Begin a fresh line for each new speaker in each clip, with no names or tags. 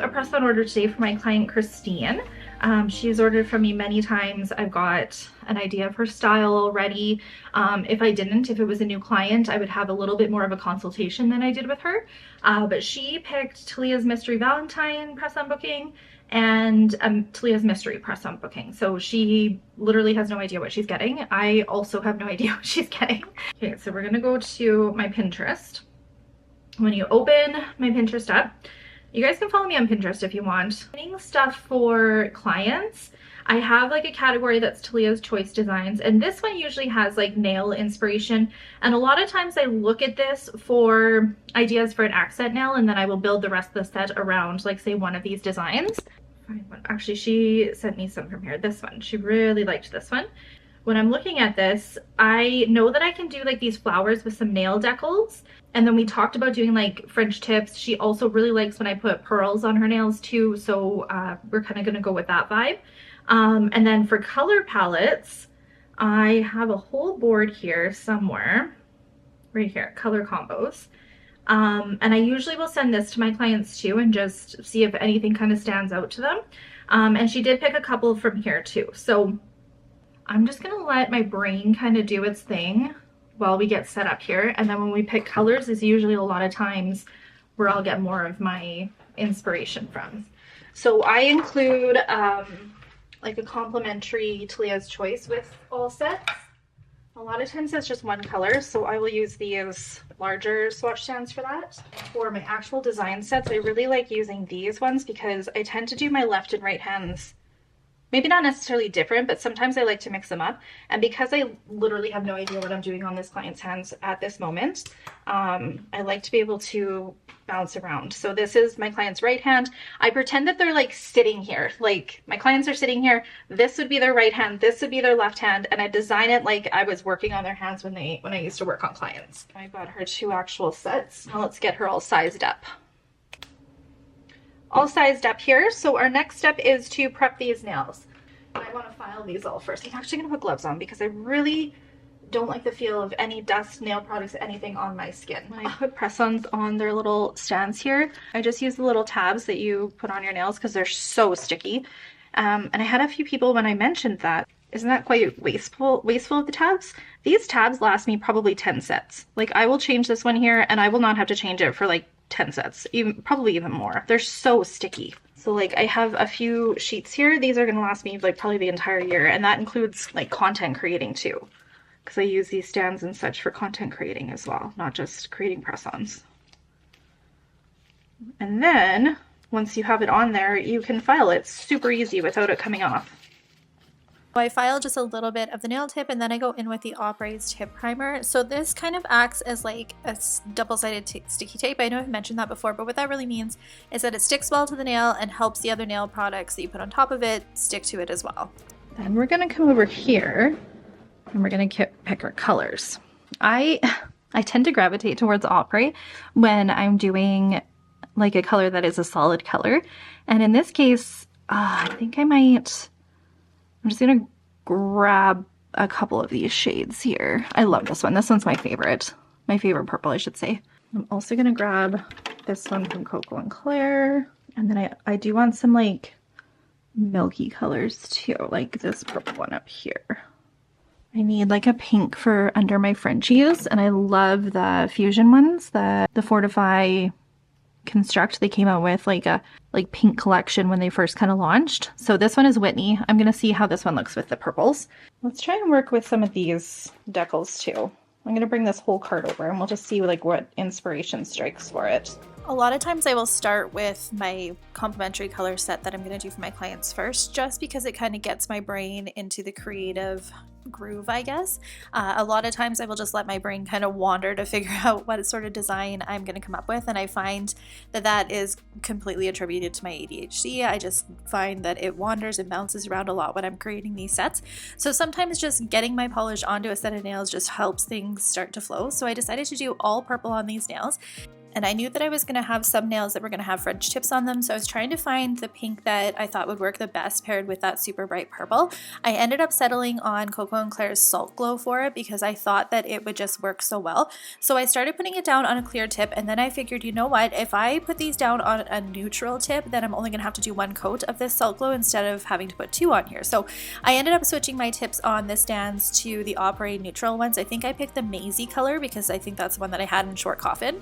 a press-on order today for my client Christine. She's ordered from me many times. I've got an idea of her style already. If it was a new client, I would have a little bit more of a consultation than I did with her. But she picked Talia's Mystery Valentine press-on booking and Talia's Mystery press-on booking. So she literally has no idea what she's getting. I also have no idea what she's getting. Okay, so we're gonna go to my Pinterest. When you open my Pinterest up, you guys can follow me on Pinterest if you want. Getting stuff for clients, I have like a category that's Talia's Choice Designs, and this one usually has like nail inspiration, and a lot of times I look at this for ideas for an accent nail, and then I will build the rest of the set around like say one of these designs. Actually, she sent me some from here. This one, she really liked this one. When I'm looking at this, I know that I can do like these flowers with some nail decals. And then we talked about doing like French tips. She also really likes when I put pearls on her nails too. So we're kind of going to go with that vibe. And then for color palettes, I have a whole board here somewhere, right here, color combos. And I usually will send this to my clients too and just see if anything kind of stands out to them. And she did pick a couple from here too. So I'm just gonna let my brain kind of do its thing while we get set up here. And then when we pick colors is usually a lot of times where I'll get more of my inspiration from. So I include like a complimentary Talia's Choice with all sets. A lot of times that's just one color, so I will use these larger swatch stands for that. For my actual design sets, I really like using these ones because I tend to do my left and right hands maybe not necessarily different, but sometimes I like to mix them up. And because I literally have no idea what I'm doing on this client's hands at this moment, I like to be able to bounce around. So this is my client's right hand. I pretend that they're like sitting here, like my clients are sitting here. This would be their right hand, this would be their left hand, and I design it like I was working on their hands when I used to work on clients. I got her 2 actual sets. Now let's get her all sized up. All sized up here. So our next step is to prep these nails. I want to file these all first. I'm actually going to put gloves on because I really don't like the feel of any dust, nail products, anything on my skin. When I put press-ons on their little stands here, I just use the little tabs that you put on your nails because they're so sticky. And I had a few people when I mentioned that, isn't that quite wasteful of the tabs? These tabs last me probably 10 sets. Like I will change this one here and I will not have to change it for like 10 sets, probably even more. They're so sticky. So like I have a few sheets here. These are gonna last me like probably the entire year, and that includes like content creating too, because I use these stands and such for content creating as well, not just creating press-ons. And then once you have it on there, you can file it super easy without it coming off.
I file just a little bit of the nail tip and then I go in with the Aubrey's tip primer. So this kind of acts as like a double-sided sticky tape. I know I've mentioned that before, but what that really means is that it sticks well to the nail and helps the other nail products that you put on top of it stick to it as well.
Then we're gonna come over here and we're gonna pick our colors. I tend to gravitate towards Aubrey when I'm doing like a color that is a solid color. And in this case, I think I'm just gonna grab a couple of these shades here. I love this one. This one's my favorite. My favorite purple, I should say. I'm also gonna grab this one from Coco and Claire. And then I do want some like milky colors too, like this purple one up here. I need like a pink for under my Frenchies, and I love the fusion ones, the Fortify Construct. They came out with like a pink collection when they first kind of launched. So this one is Whitney. I'm gonna see how this one looks with the purples. Let's try and work with some of these decals too. I'm gonna bring this whole card over and we'll just see like what inspiration strikes for it.
A lot of times I will start with my complementary color set that I'm going to do for my clients first, just because it kind of gets my brain into the creative groove, I guess. A lot of times I will just let my brain kind of wander to figure out what sort of design I'm going to come up with, and I find that that is completely attributed to my ADHD. I just find that it wanders and bounces around a lot when I'm creating these sets. So sometimes just getting my polish onto a set of nails just helps things start to flow. So I decided to do all purple on these nails. And I knew that I was going to have some nails that were going to have French tips on them, so I was trying to find the pink that I thought would work the best paired with that super bright purple. I ended up settling on Coco & Claire's Salt Glow for it because I thought that it would just work so well. So I started putting it down on a clear tip, and then I figured, you know what, if I put these down on a neutral tip, then I'm only going to have to do one coat of this Salt Glow instead of having to put two on here. So I ended up switching my tips on the stands to the Opry neutral ones. I think I picked the Maisie color because I think that's the one that I had in Short Coffin.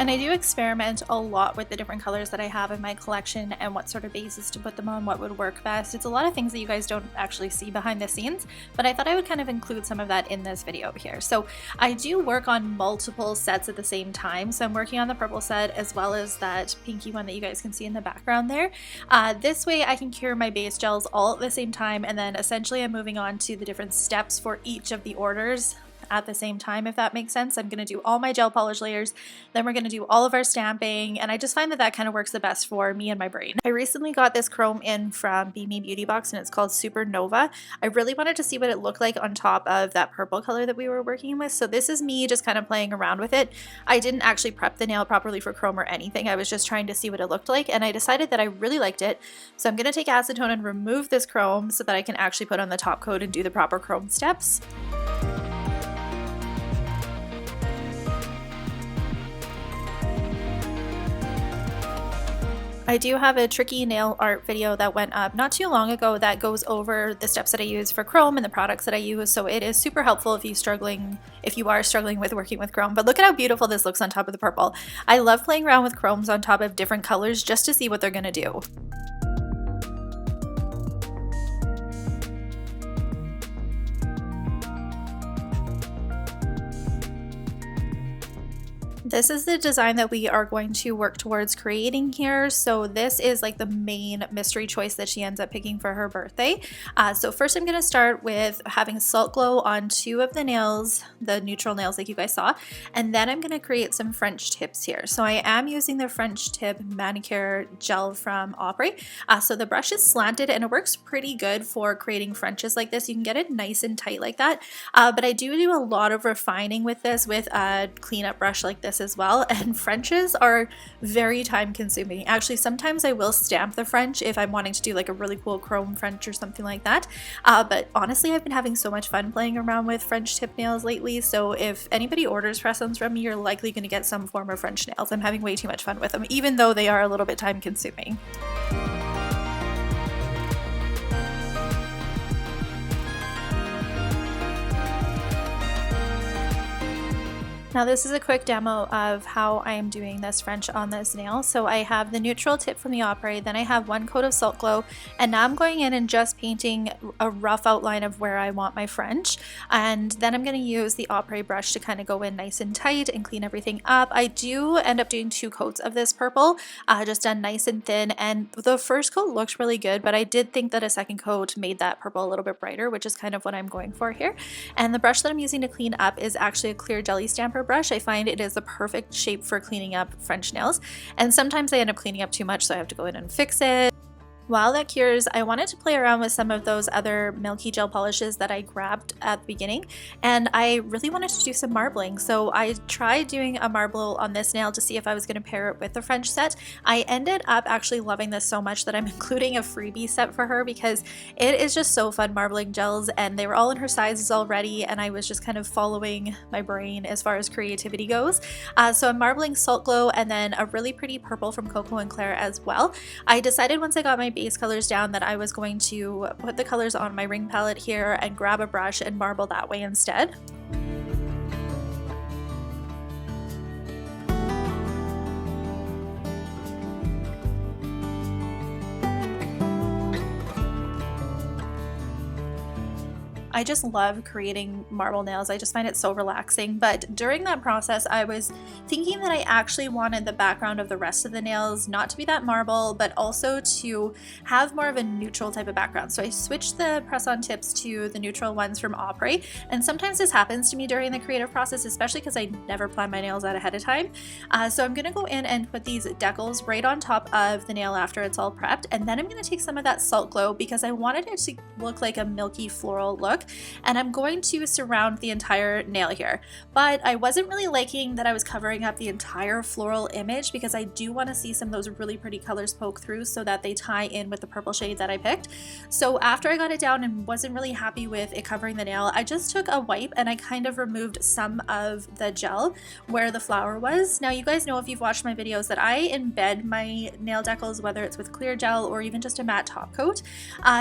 And I do experiment a lot with the different colors that I have in my collection and what sort of bases to put them on, what would work best. It's a lot of things that you guys don't actually see behind the scenes, but I thought I would kind of include some of that in this video here. So I do work on multiple sets at the same time. So I'm working on the purple set as well as that pinky one that you guys can see in the background there. This way I can cure my base gels all at the same time, and then essentially I'm moving on to the different steps for each of the orders at the same time, if that makes sense. I'm going to do all my gel polish layers, then we're going to do all of our stamping, and I just find that that kind of works the best for me and my brain. I recently got this chrome in from Be Me Beauty Box, and it's called Supernova. I really wanted to see what it looked like on top of that purple color that we were working with, so this is me just kind of playing around with it. I didn't actually prep the nail properly for chrome or anything. I was just trying to see what it looked like, and I decided that I really liked it, so I'm going to take acetone and remove this chrome so that I can actually put on the top coat and do the proper chrome steps. I do have a tricky nail art video that went up not too long ago that goes over the steps that I use for chrome and the products that I use, so it is super helpful if you are struggling with working with chrome. But look at how beautiful this looks on top of the purple. I love playing around with chromes on top of different colors just to see what they're gonna do. This is the design that we are going to work towards creating here. So this is like the main mystery choice that she ends up picking for her birthday. So first I'm going to start with having Salt Glow on two of the nails, the neutral nails like you guys saw, and then I'm going to create some French tips here. So I am using the French tip manicure gel from Opry. So the brush is slanted and it works pretty good for creating Frenches like this. You can get it nice and tight like that, but I do a lot of refining with this with a cleanup brush like this as well, and Frenches are very time consuming. Actually, sometimes I will stamp the French if I'm wanting to do like a really cool chrome French or something like that, but honestly I've been having so much fun playing around with French tip nails lately, so if anybody orders press-ons from me, you're likely going to get some form of French nails. I'm having way too much fun with them, even though they are a little bit time consuming. Now this is a quick demo of how I am doing this French on this nail. So I have the neutral tip from the Opry, then I have one coat of Salt Glow, and now I'm going in and just painting a rough outline of where I want my French. And then I'm going to use the Opry brush to kind of go in nice and tight and clean everything up. I do end up doing two coats of this purple, just done nice and thin, and the first coat looks really good, but I did think that a second coat made that purple a little bit brighter, which is kind of what I'm going for here. And the brush that I'm using to clean up is actually a clear jelly stamper brush. I find it is the perfect shape for cleaning up French nails, and sometimes I end up cleaning up too much, so I have to go in and fix it. While that cures, I wanted to play around with some of those other Milky gel polishes that I grabbed at the beginning, and I really wanted to do some marbling. So I tried doing a marble on this nail to see if I was going to pair it with the French set. I ended up actually loving this so much that I'm including a freebie set for her because it is just so fun marbling gels, and they were all in her sizes already, and I was just kind of following my brain as far as creativity goes. So I'm marbling Salt Glow and then a really pretty purple from Coco & Claire as well. I decided once I got my base colors down that I was going to put the colors on my ring palette here and grab a brush and marble that way instead. I just love creating marble nails. I just find it so relaxing. But during that process, I was thinking that I actually wanted the background of the rest of the nails not to be that marble, but also to have more of a neutral type of background. So I switched the press-on tips to the neutral ones from Opry. And sometimes this happens to me during the creative process, especially because I never plan my nails out ahead of time. So I'm gonna go in and put these decals right on top of the nail after it's all prepped. And then I'm gonna take some of that Salt Glow because I wanted it to look like a milky floral look. and I'm going to surround the entire nail here. But I wasn't really liking that I was covering up the entire floral image because I do want to see some of those really pretty colors poke through so that they tie in with the purple shade that I picked. So after I got it down and wasn't really happy with it covering the nail, I just took a wipe and I kind of removed some of the gel where the flower was. Now you guys know, if you've watched my videos, that I embed my nail decals, whether it's with clear gel or even just a matte top coat.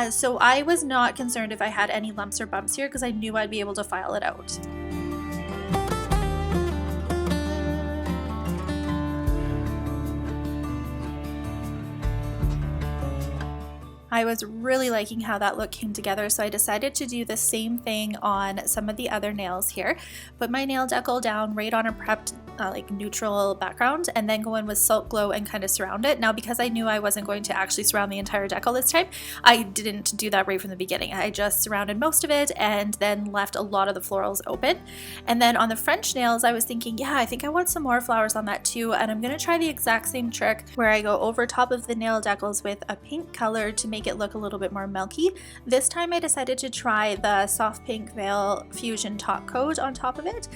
So I was not concerned if I had any lumps or bumps here because I knew I'd be able to file it out. I was really liking how that look came together, so I decided to do the same thing on some of the other nails here. Put my nail decal down right on a prepped like neutral background, and then go in with Salt Glow and kind of surround it. Now, because I knew I wasn't going to actually surround the entire decal this time, I didn't do that right from the beginning. I just surrounded most of it and then left a lot of the florals open. And then on the French nails, I was thinking, yeah, I think I want some more flowers on that too, and I'm going to try the exact same trick where I go over top of the nail decals with a pink color to make it look a little bit more milky. This time I decided to try the soft pink veil fusion top coat on top of it.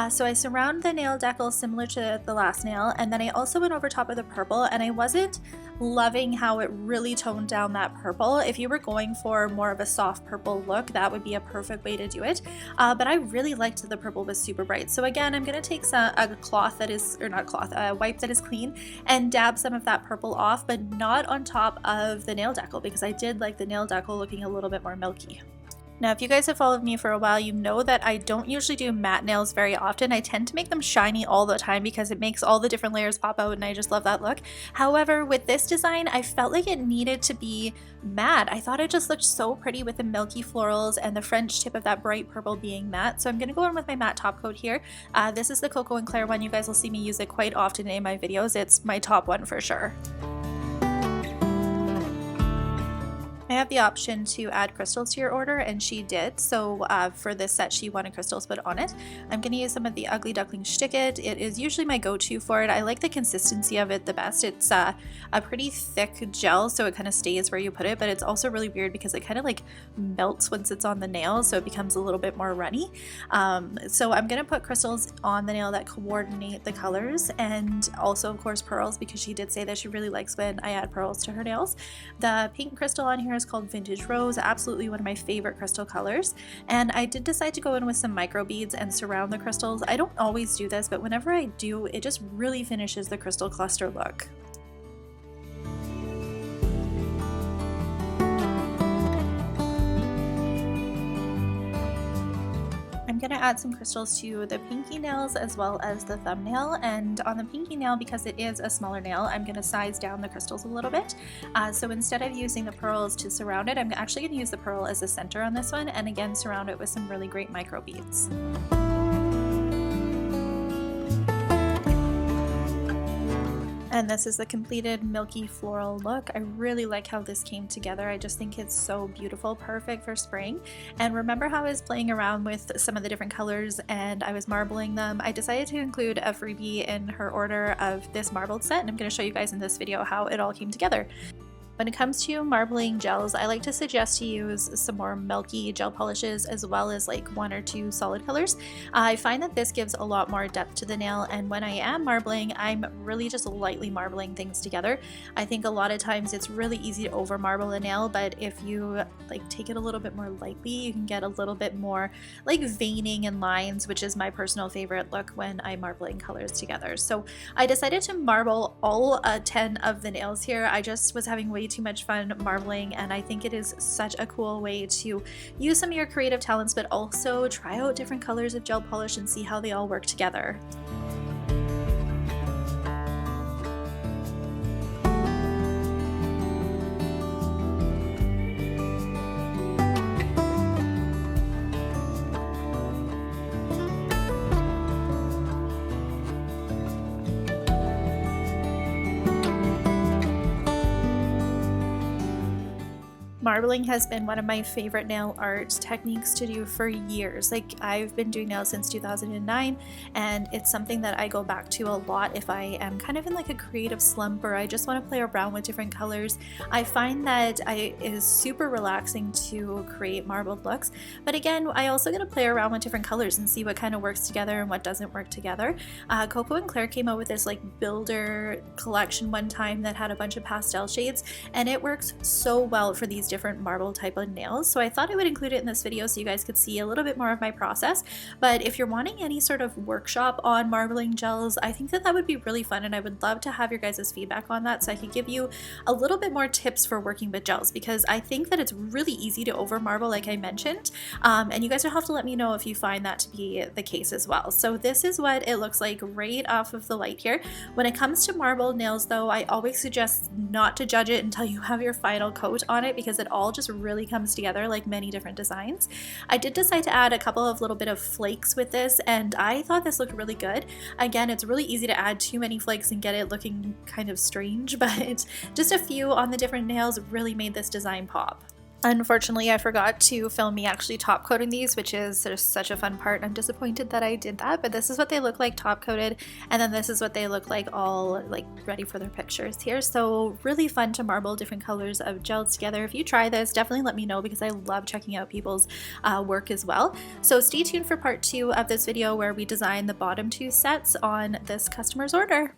So I surround the nail decal similar to the last nail, and then I also went over top of the purple, and I wasn't loving how it really toned down that purple. If you were going for more of a soft purple look, that would be a perfect way to do it. But I really liked that the purple was super bright. So again, I'm going to take a cloth that is, or not cloth, a wipe that is clean, and dab some of that purple off, but not on top of the nail decal because I did like the nail decal looking a little bit more milky. Now, if you guys have followed me for a while, you know that I don't usually do matte nails very often. I tend to make them shiny all the time because it makes all the different layers pop out and I just love that look. However, with this design, I felt like it needed to be matte. I thought it just looked so pretty with the milky florals and the French tip of that bright purple being matte. So I'm going to go in with my matte top coat here. This is the Cocoa and Claire one. You guys will see me use it quite often in my videos. It's my top one for sure. I have the option to add crystals to your order, and she did. So for this set, she wanted crystals put on it. I'm going to use some of the Ugly Duckling Stick It. It is usually my go-to for it. I like the consistency of it the best. It's a pretty thick gel, so it kind of stays where you put it, but it's also really weird because it kind of like melts once it's on the nail, so it becomes a little bit more runny. So I'm going to put crystals on the nail that coordinate the colors, and also, of course, pearls, because she did say that she really likes when I add pearls to her nails. The pink crystal on here is called Vintage Rose, absolutely one of my favorite crystal colors, and I did decide to go in with some micro beads and surround the crystals. I don't always do this, but whenever I do, it just really finishes the crystal cluster look. I'm going to add some crystals to the pinky nails as well as the thumbnail, and on the pinky nail, because it is a smaller nail, I'm going to size down the crystals a little bit. So instead of using the pearls to surround it, I'm actually going to use the pearl as a center on this one, and again surround it with some really great micro beads. And this is the completed milky floral look. I really like how this came together. I just think it's so beautiful, perfect for spring. And remember how I was playing around with some of the different colors and I was marbling them? I decided to include a freebie in her order of this marbled set, and I'm going to show you guys in this video how it all came together. When it comes to marbling gels, I like to suggest to use some more milky gel polishes as well as like 1 or 2 solid colors. I find that this gives a lot more depth to the nail, and when I am marbling, I'm really just lightly marbling things together. I think a lot of times it's really easy to over marble a nail, but if you like take it a little bit more lightly, you can get a little bit more like veining and lines, which is my personal favorite look when I'm marbling colors together. So I decided to marble all 10 of the nails here. I just was having way too much fun marbling, and I think it is such a cool way to use some of your creative talents, but also try out different colors of gel polish and see how they all work together. Marbling has been one of my favorite nail art techniques to do for years. Like, I've been doing nails since 2009, and it's something that I go back to a lot if I am kind of in like a creative slump or I just want to play around with different colors. I find that it is super relaxing to create marbled looks, but again, I also get to play around with different colors and see what kind of works together and what doesn't work together. Coco and Claire came out with this like builder collection one time that had a bunch of pastel shades, and it works so well for these different marble type of nails, so I thought I would include it in this video so you guys could see a little bit more of my process. But if you're wanting any sort of workshop on marbling gels, I think that that would be really fun, and I would love to have your guys' feedback on that so I could give you a little bit more tips for working with gels, because I think that it's really easy to over marble like I mentioned, and you guys will have to let me know if you find that to be the case as well. So this is what it looks like right off of the light here. When it comes to marbled nails though, I always suggest not to judge it until you have your final coat on it, because it all just really comes together like many different designs. I did decide to add a couple of little bit of flakes with this, and I thought this looked really good. Again, it's really easy to add too many flakes and get it looking kind of strange, but just a few on the different nails really made this design pop. Unfortunately, I forgot to film me actually top coating these, which is just such a fun part. I'm disappointed that I did that, but this is what they look like top coated, and then this is what they look like all like ready for their pictures here. So really fun to marble different colors of gels together. If you try this, definitely let me know, because I love checking out people's work as well. So stay tuned for part 2 of this video where we design the bottom 2 sets on this customer's order.